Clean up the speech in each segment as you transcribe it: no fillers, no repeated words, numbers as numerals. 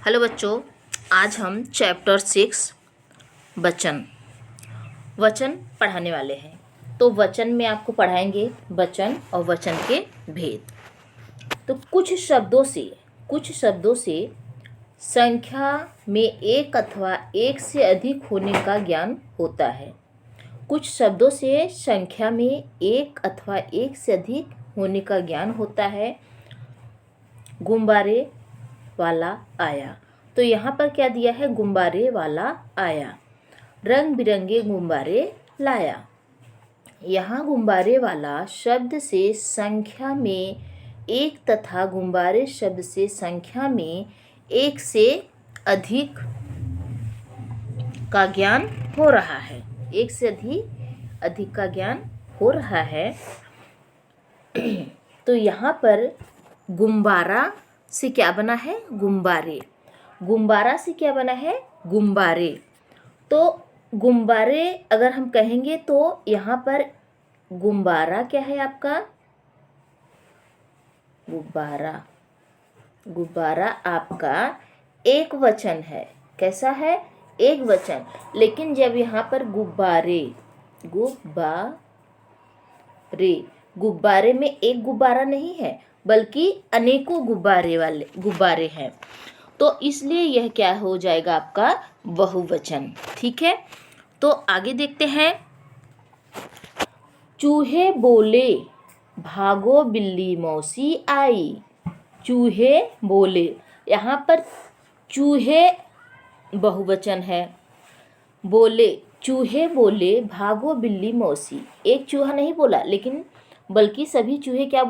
Hello बच्चों, आज हम चैप्टर 6 वचन पढ़ाने वाले हैं। तो वचन में आपको पढ़ाएंगे वचन और वचन के भेद। तो कुछ शब्दों से संख्या में एक अथवा एक से अधिक होने का ज्ञान होता है। कुछ शब्दों से संख्या में एक अथवा एक से अधिक होने का ज्ञान होता है। गुब्बारे वाला आया। तो यहाँ पर क्या दिया है? गुब्बारे वाला आया, रंग बिरंगे गुब्बारे लाया। यहाँ गुब्बारे वाला शब्द से संख्या में एक तथा गुब्बारे शब्द से संख्या में एक से अधिक का ज्ञान हो रहा है। एक से अधिक का ज्ञान हो रहा है। तो यहाँ पर गुब्बारा से क्या बना है? गुब्बारे। गुब्बारा से क्या बना है? गुब्बारे। तो गुब्बारे अगर हम कहेंगे तो यहाँ पर गुब्बारा क्या है आपका? गुब्बारा आपका एक वचन है। कैसा है? एक वचन। लेकिन जब यहाँ पर गुब्बारे में एक गुब्बारा नहीं है बल्कि अनेकों गुब्बारे हैं, तो इसलिए यह क्या हो जाएगा? आपका बहुवचन। ठीक है, तो आगे देखते हैं। चूहे बोले भागो बिल्ली मौसी आई। चूहे बोले, यहाँ पर चूहे बहुवचन है। चूहे बोले भागो बिल्ली मौसी। एक चूहा नहीं बोला, लेकिन बल्कि सभी चूहे क्या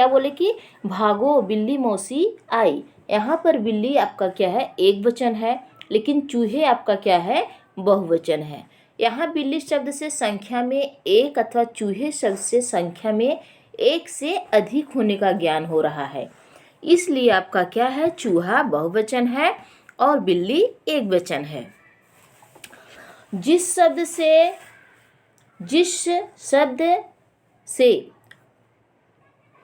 बोले कि भागो बिल्ली मौसी आई। यहाँ पर बिल्ली आपका क्या है? एक वचन है, लेकिन चूहे आपका क्या है? बहुवचन है। यहाँ बिल्ली शब्द से संख्या में एक अथवा चूहे शब्द से संख्या में एक से अधिक होने का ज्ञान हो रहा है। इसलिए आपका क्या है? चूहा बहुवचन है और बिल्ली एक वचन है। जिस शब्द से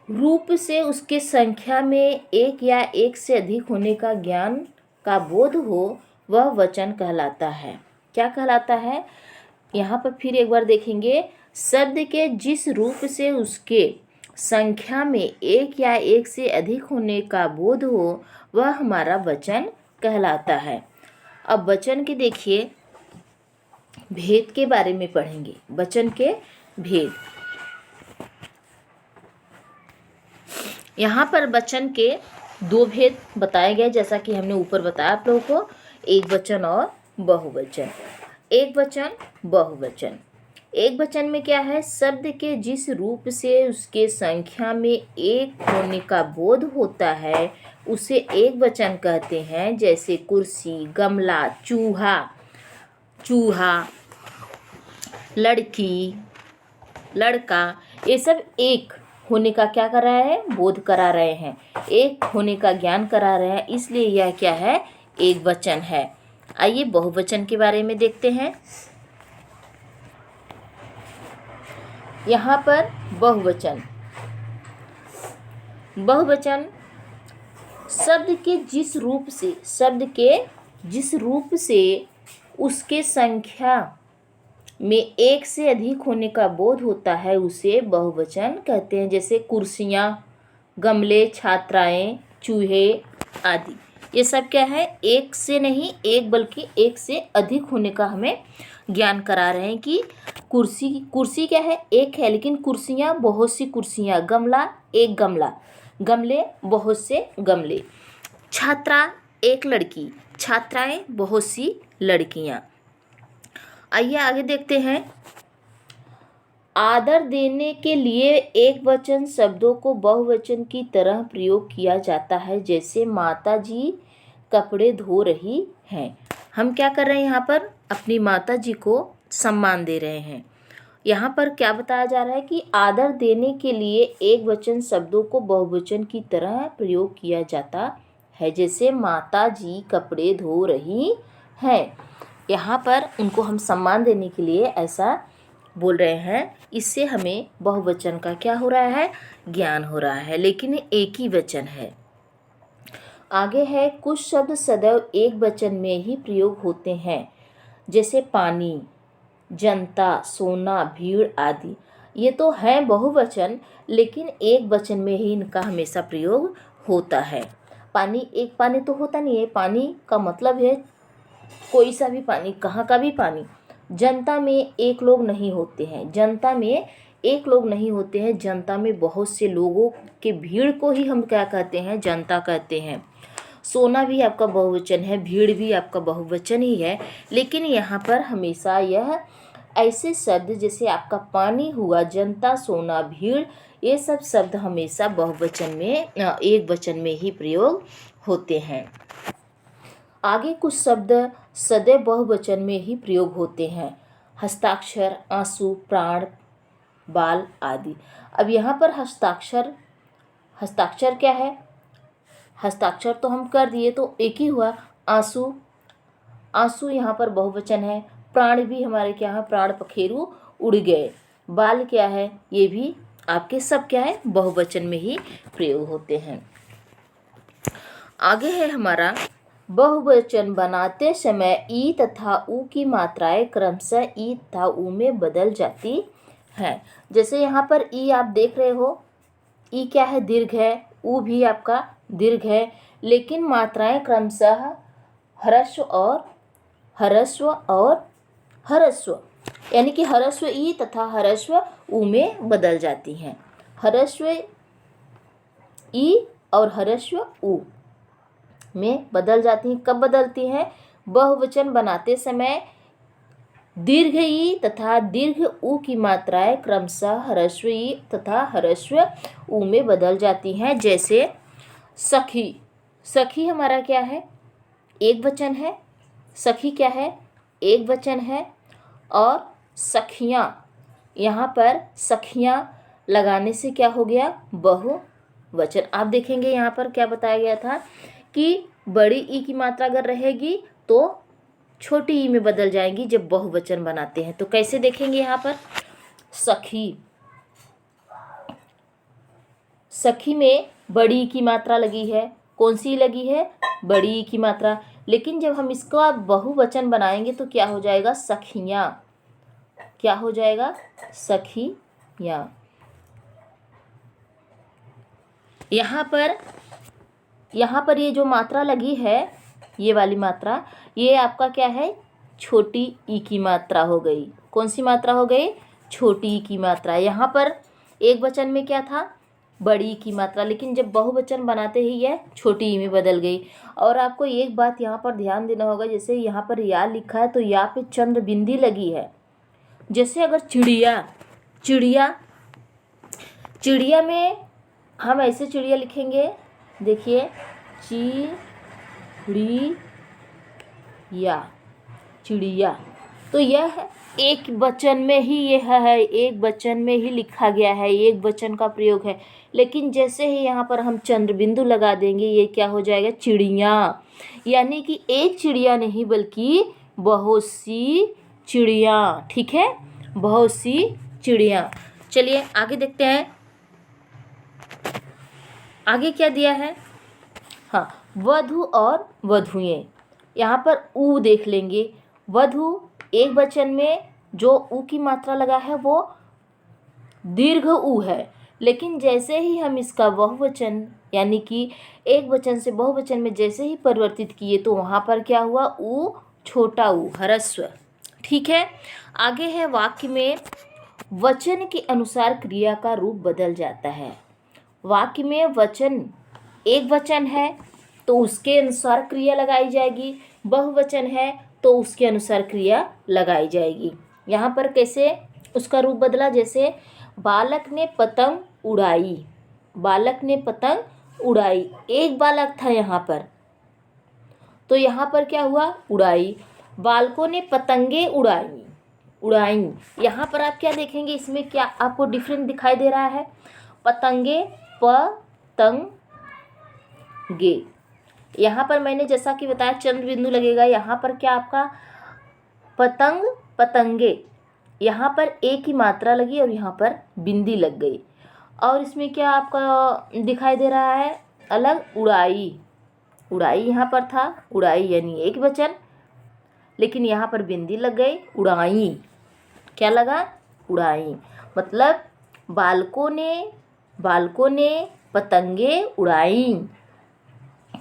रूप से उसके संख्या में एक या एक से अधिक होने का ज्ञान का बोध हो, वह वचन कहलाता है। क्या कहलाता है? यहाँ पर फिर एक बार देखेंगे। शब्द के जिस रूप से उसके संख्या में एक या एक से अधिक होने का बोध हो, वह हमारा वचन कहलाता है। अब वचन के देखिए भेद के बारे में पढ़ेंगे। वचन के भेद। यहाँ पर वचन के दो भेद बताए गए, जैसा कि हमने ऊपर बताया आप लोगों को, एक वचन और बहुवचन। एक वचन, बहुवचन। एक वचन में क्या है? शब्द के जिस रूप से उसके संख्या में एक होने का बोध होता है उसे एक वचन कहते हैं। जैसे कुर्सी, गमला, चूहा, लड़की, लड़का, ये सब एक होने का क्या कर रहा है? बोध करा रहे हैं, एक होने का ज्ञान करा रहे हैं। इसलिए यह क्या है? एक वचन है। आइए बहुवचन के बारे में देखते हैं। यहाँ पर बहुवचन शब्द के जिस रूप से उसके संख्या में एक से अधिक होने का बोध होता है उसे बहुवचन कहते हैं। जैसे कुर्सियाँ, गमले, छात्राएं, चूहे आदि। ये सब क्या है? एक से नहीं, एक बल्कि एक से अधिक होने का हमें ज्ञान करा रहे हैं कि कुर्सी क्या है? एक है, लेकिन कुर्सियाँ बहुत सी कुर्सियाँ, गमला एक गमला, गमले बहुत से गमले, छात्रा एक लड़की, छात्राएं बहुत सी लड़कियाँ। आइए आगे देखते हैं। आदर देने के लिए एक वचन शब्दों को बहुवचन की तरह प्रयोग किया जाता है। जैसे माता जी कपड़े धो रही हैं। हम क्या कर रहे हैं? यहाँ पर अपनी माता जी को सम्मान दे रहे हैं। यहाँ पर क्या बताया जा रहा है कि आदर देने के लिए एक वचन शब्दों को बहुवचन की तरह प्रयोग किया जाता है। जैसे माता जी कपड़े धो रही हैं। यहाँ पर उनको हम सम्मान देने के लिए ऐसा बोल रहे हैं। इससे हमें बहुवचन का क्या हो रहा है? ज्ञान हो रहा है, लेकिन एक ही वचन है। आगे है कुछ शब्द सदैव एक वचन में ही प्रयोग होते हैं, जैसे पानी, जनता, सोना, भीड़ आदि। ये तो है बहुवचन, लेकिन एक वचन में ही इनका हमेशा प्रयोग होता है। पानी, एक पानी तो होता नहीं है, पानी का मतलब है कोई सा भी पानी, कहाँ का भी पानी। जनता में एक लोग नहीं होते हैं, जनता में एक लोग नहीं होते हैं, जनता में बहुत से लोगों के भीड़ को ही हम क्या कहते हैं, जनता कहते हैं। सोना भी आपका बहुवचन है, भीड़ भी आपका बहुवचन ही है, लेकिन यहाँ पर हमेशा यह ऐसे शब्द जैसे आपका पानी हुआ, जनता, सोना, भीड़, ये सब शब्द हमेशा बहुवचन में एक वचन में ही प्रयोग होते हैं। आगे कुछ शब्द सदैव बहुवचन में ही प्रयोग होते हैं, हस्ताक्षर, आंसू, प्राण, बाल आदि। अब यहाँ पर हस्ताक्षर, हस्ताक्षर क्या है, हस्ताक्षर तो हम कर दिए तो एक ही हुआ। आंसू, आंसू यहाँ पर बहुवचन है। प्राण भी हमारे क्या है, प्राण पखेरु उड़ गए। बाल क्या है, ये भी आपके सब क्या है, बहुवचन में ही प्रयोग होते हैं। आगे है हमारा बहुवचन बनाते समय ई तथा उ की मात्राएं क्रमशः ई तथा उ में बदल जाती हैं। जैसे यहाँ पर ई आप देख रहे हो, ई क्या है, दीर्घ है, उ भी आपका दीर्घ है, लेकिन मात्राएं क्रमशः ह्रस्व और ह्रस्व, यानी कि ह्रस्व ई तथा ह्रस्व उ में बदल जाती हैं। ह्रस्व ई और ह्रस्व उ में बदल जाती हैं। कब बदलती हैं, बहुवचन बनाते समय दीर्घ ई तथा दीर्घ उ की मात्राएं क्रमशः ह्रस्व ई तथा ह्रस्व उ में बदल जाती हैं। जैसे सखी, सखी हमारा क्या है, एक वचन है, सखी क्या है, एक वचन है। और सखियाँ, यहाँ पर सखियाँ लगाने से क्या हो गया, बहुवचन। आप देखेंगे यहाँ पर क्या बताया गया था कि बड़ी ई की मात्रा अगर रहेगी तो छोटी ई में बदल जाएंगी जब बहुवचन बनाते हैं। तो कैसे देखेंगे यहाँ पर, सखी, सखी में बड़ी ई की मात्रा लगी है, कौन सी लगी है, बड़ी ई की मात्रा। लेकिन जब हम इसका बहुवचन बनाएंगे तो क्या हो जाएगा, सखियाँ, क्या हो जाएगा, सखियाँ। यहाँ पर ये जो मात्रा लगी है, ये वाली मात्रा, ये आपका क्या है, छोटी ई की मात्रा हो गई। कौन सी मात्रा हो गई, छोटी ई की मात्रा। यहाँ पर एक वचन में क्या था, बड़ी ई की मात्रा, लेकिन जब बहुवचन बनाते ही यह छोटी ई में बदल गई। और आपको एक बात यहाँ पर ध्यान देना होगा, जैसे यहाँ पर या लिखा है तो या पे चंद्र बिंदी लगी है। जैसे अगर चिड़िया, चिड़िया, चिड़िया में हम ऐसे चिड़िया लिखेंगे, देखिए चिड़िया, चिड़िया, तो यह एक वचन में ही यह है, एक वचन में ही लिखा गया है, एक वचन का प्रयोग है। लेकिन जैसे ही यहाँ पर हम चंद्र बिंदु लगा देंगे, ये क्या हो जाएगा, चिड़िया, यानी कि एक चिड़िया नहीं बल्कि बहुत सी चिड़िया। ठीक है, बहुत सी चिड़िया। चलिए आगे देखते हैं, आगे क्या दिया है। हाँ, वधु और वधुएं, यहाँ पर उ देख लेंगे। वधु एक वचन में जो उ की मात्रा लगा है वो दीर्घ उ है, लेकिन जैसे ही हम इसका बहुवचन यानी कि एक वचन से बहुवचन में जैसे ही परिवर्तित किए तो वहाँ पर क्या हुआ, उ छोटा उ, ह्रस्व। ठीक है, आगे है वाक्य में वचन के अनुसार क्रिया का रूप बदल जाता है। वाक्य में वचन एक वचन है तो उसके अनुसार क्रिया लगाई जाएगी, बहुवचन है तो उसके अनुसार क्रिया लगाई जाएगी। यहाँ पर कैसे उसका रूप बदला, जैसे बालक ने पतंग उड़ाई, बालक ने पतंग उड़ाई, एक बालक था यहाँ पर, तो यहाँ पर क्या हुआ, उड़ाई। बालकों ने पतंगे उड़ाई, उड़ाई, यहाँ पर आप क्या देखेंगे, इसमें क्या आपको डिफरेंट दिखाई दे रहा है, पतंगे, पतंगे। यहाँ पर मैंने जैसा कि बताया चंद्र बिंदु लगेगा, यहाँ पर क्या आपका पतंग, पतंगे, यहाँ पर एक ही मात्रा लगी और यहाँ पर बिंदी लग गई। और इसमें क्या आपका दिखाई दे रहा है, अलग, उड़ाई, उड़ाई यहाँ पर था, उड़ाई यानी एक वचन, लेकिन यहाँ पर बिंदी लग गई, उड़ाई। क्या लगा? उड़ाई। मतलब बालकों ने पतंगे उड़ाई।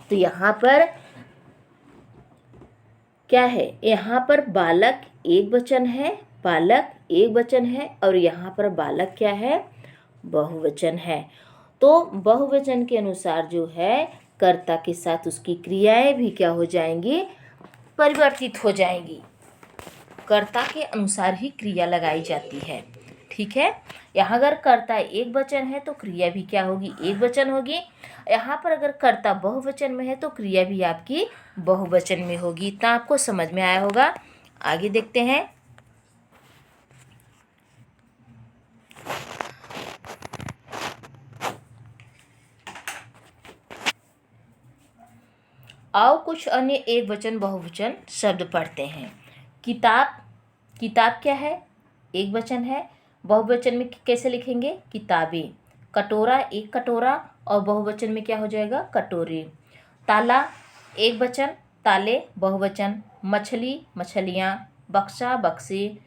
तो यहाँ पर क्या है? यहाँ पर बालक एक वचन है, बालक एक वचन है, और यहाँ पर बालक क्या है? बहुवचन है। तो बहुवचन के अनुसार जो है कर्ता के साथ उसकी क्रियाएं भी क्या हो जाएंगी? परिवर्तित हो जाएंगी। कर्ता के अनुसार ही क्रिया लगाई जाती है। ठीक है। यहाँ अगर कर्ता एक वचन है तो क्रिया भी क्या होगी? एक वचन होगी। यहाँ पर अगर कर्ता बहुवचन में है तो क्रिया भी आपकी बहुवचन में होगी। इतना आपको समझ में आया होगा। आगे देखते हैं। आओ कुछ अन्य एक वचन बहुवचन शब्द पढ़ते हैं। किताब, किताब क्या है? एक वचन है। बहुवचन में कैसे लिखेंगे? किताबें। कटोरा, एक कटोरा, और बहुवचन में क्या हो जाएगा? कटोरे। ताला एक वचन, ताले बहुवचन। मछली, मछलियाँ। बक्सा, बक्से।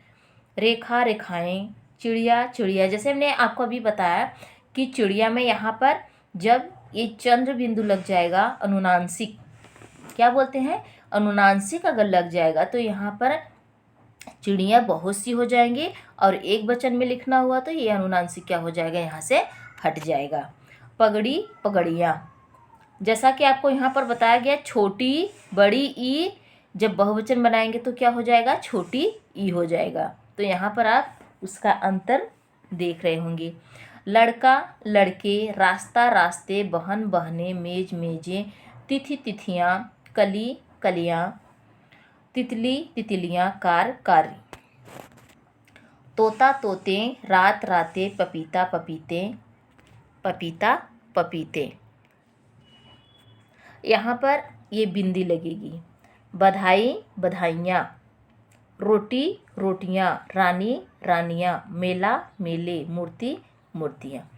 रेखा, रेखाएं। चिड़िया, चिड़िया। जैसे हमने आपको अभी बताया कि चिड़िया में यहाँ पर जब ये चंद्र बिंदु लग जाएगा, अनुनासिक, क्या बोलते हैं? अनुनासिक अगर लग जाएगा तो यहाँ पर चिड़िया बहुत सी हो जाएंगी, और एक वचन में लिखना हुआ तो ये अनुनासिक क्या हो जाएगा? यहाँ से हट जाएगा। पगड़ी, पगड़ियाँ। जैसा कि आपको यहाँ पर बताया गया, छोटी, बड़ी ई जब बहुवचन बनाएंगे तो क्या हो जाएगा? छोटी ई हो जाएगा। तो यहाँ पर आप उसका अंतर देख रहे होंगे। लड़का, लड़के। रास्ता, रास्ते। बहन, बहनें। मेज, मेजें। तिथि, तिथियाँ। कली, कलियाँ। तितली, तितलियाँ। कार, कारी। तोता, तोते। रात, रातें। पपीता, पपीते। पपीता, पपीते। यहाँ पर ये बिंदी लगेगी। बधाई, बधाइयाँ। रोटी, रोटियाँ। रानी, रानियाँ। मेला, मेले। मूर्ति, मूर्तियाँ।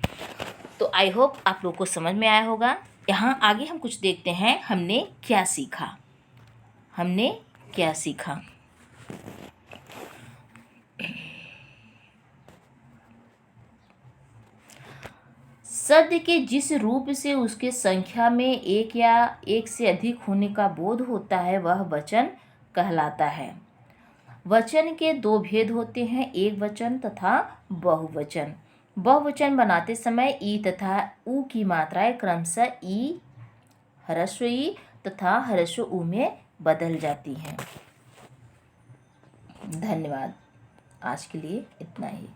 तो आई होप आप लोग को समझ में आया होगा। यहाँ आगे हम कुछ देखते हैं, हमने क्या सीखा। हमने क्या सीखा? शब्द के जिस रूप से उसके संख्या में एक या एक से अधिक होने का बोध होता है वह वचन कहलाता है। वचन के दो भेद होते हैं, एक वचन तथा बहुवचन। बहुवचन बनाते समय ई तथा उ की मात्राएं क्रमशः ई, ह्रस्व ई तथा ह्रस्व उ में बदल जाती हैं। धन्यवाद। आज के लिए इतना ही।